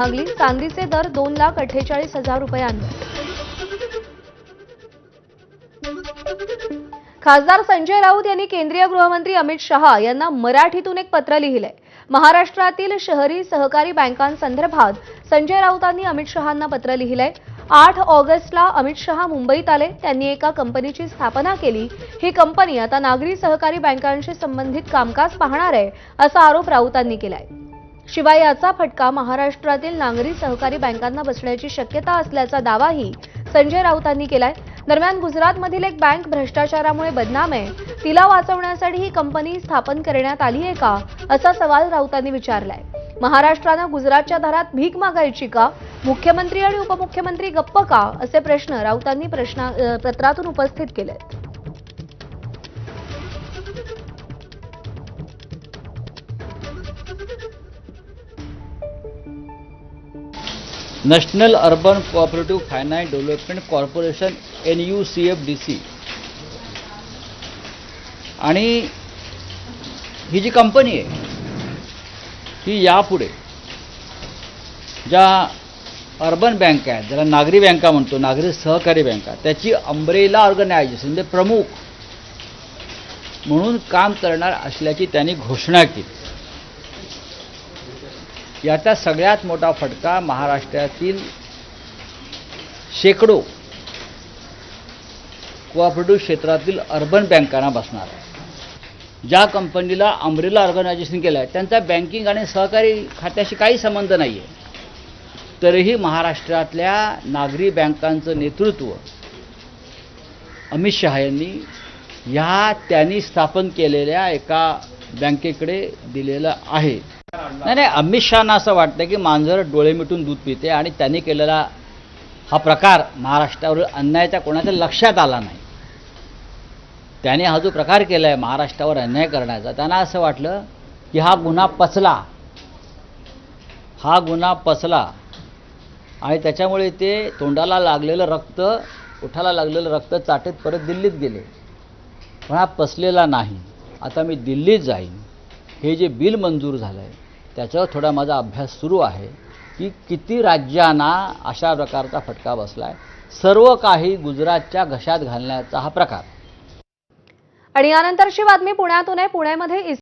मागली चांदीचे दर 2,48,000 रुपयांवर। खासदार संजय राऊत यांनी केंद्रीय गृहमंत्री अमित शहा यांना मराठीतून एक पत्र लिहिलंय। महाराष्ट्रातील शहरी सहकारी बँकांसंदर्भात संजय राऊतांनी अमित शहांना पत्र लिहिलंय। 8 ऑगस्टला अमित शहा मुंबईत आले। त्यांनी एका कंपनीची स्थापना केली। ही कंपनी आता नागरी सहकारी बँकांशी संबंधित कामकाज पाहणार आहे, असा आरोप राऊतांनी केलाय। शिवाय याचा फटका महाराष्ट्रातील नागरी सहकारी बँकांना बसण्याची शक्यता असल्याचा दावाही संजय राऊतांनी केलाय। दरम्यान गुजरातमधील एक बँक भ्रष्टाचारामुळे बदनाम आहे, तिला वाचवण्यासाठी ही कंपनी स्थापन करण्यात आली आहे का, असा सवाल राऊतांनी विचारलाय। महाराष्ट्रानं गुजरातच्या दारात भीक मागायची का, मुख्यमंत्री आणि उपमुख्यमंत्री गप्प का, असे प्रश्न राऊतांनी पत्रातून उपस्थित केलेत। National urban cooperative finance development corporation NUCFDC आणि ही जी कंपनी आहे ही यापुढे ज्या अर्बन बँका आहेत, ज्याला नागरी बँका म्हणतो, नागरी सहकारी बँका, त्याची अंब्रेला ऑर्गनायझेशन म्हणजे प्रमुख म्हणून काम करणार असल्याची त्यांनी घोषणा केली। याचा सगळ्यात मोठा फटका महाराष्ट्रातील शेकडो कोऑपरेटिव्ह क्षेत्रातील अर्बन बँकांना बसणार आहे। ज्या कंपनीला अंब्रेला ऑर्गनायझेशन केलं आहे त्यांचा बँकिंग आणि सहकारी खात्याशी काही संबंध नाही आहे, तरीही महाराष्ट्रातल्या नागरी बँकांचं नेतृत्व अमित शहा यांनी त्यांनी स्थापन केलेल्या एका बँकेकडे दिलेलं आहे। नाही, अमित शहांना असं वाटतं की मांजर डोळे मिटून दूध पिते आणि त्यांनी केलेला हा प्रकार महाराष्ट्रावर अन्यायाच्या कोणाच्या लक्षात आला नाही। त्याने हा जो प्रकार केला आहे महाराष्ट्रावर अन्याय करण्याचा, त्यांना असं वाटलं की हा गुन्हा पचला आणि त्याच्यामुळे ते तोंडाला लागलेलं रक्त, ओठाला लागलेलं रक्त चाटत परत दिल्लीत गेले। पण हा पचलेला नाही। आता मी दिल्लीत जाईन, हे जे बिल मंजूर झालं आहे त्याच्यावर थोडा माझा अभ्यास सुरू आहे की किती राज्यांना अशा प्रकारचा फटका बसला आहे। सर्व काही गुजरातच्या घशात घालण्याचा हा प्रकार। आणि यानंतरची बातमी पुण्यातून आहे। पुण्यामध्ये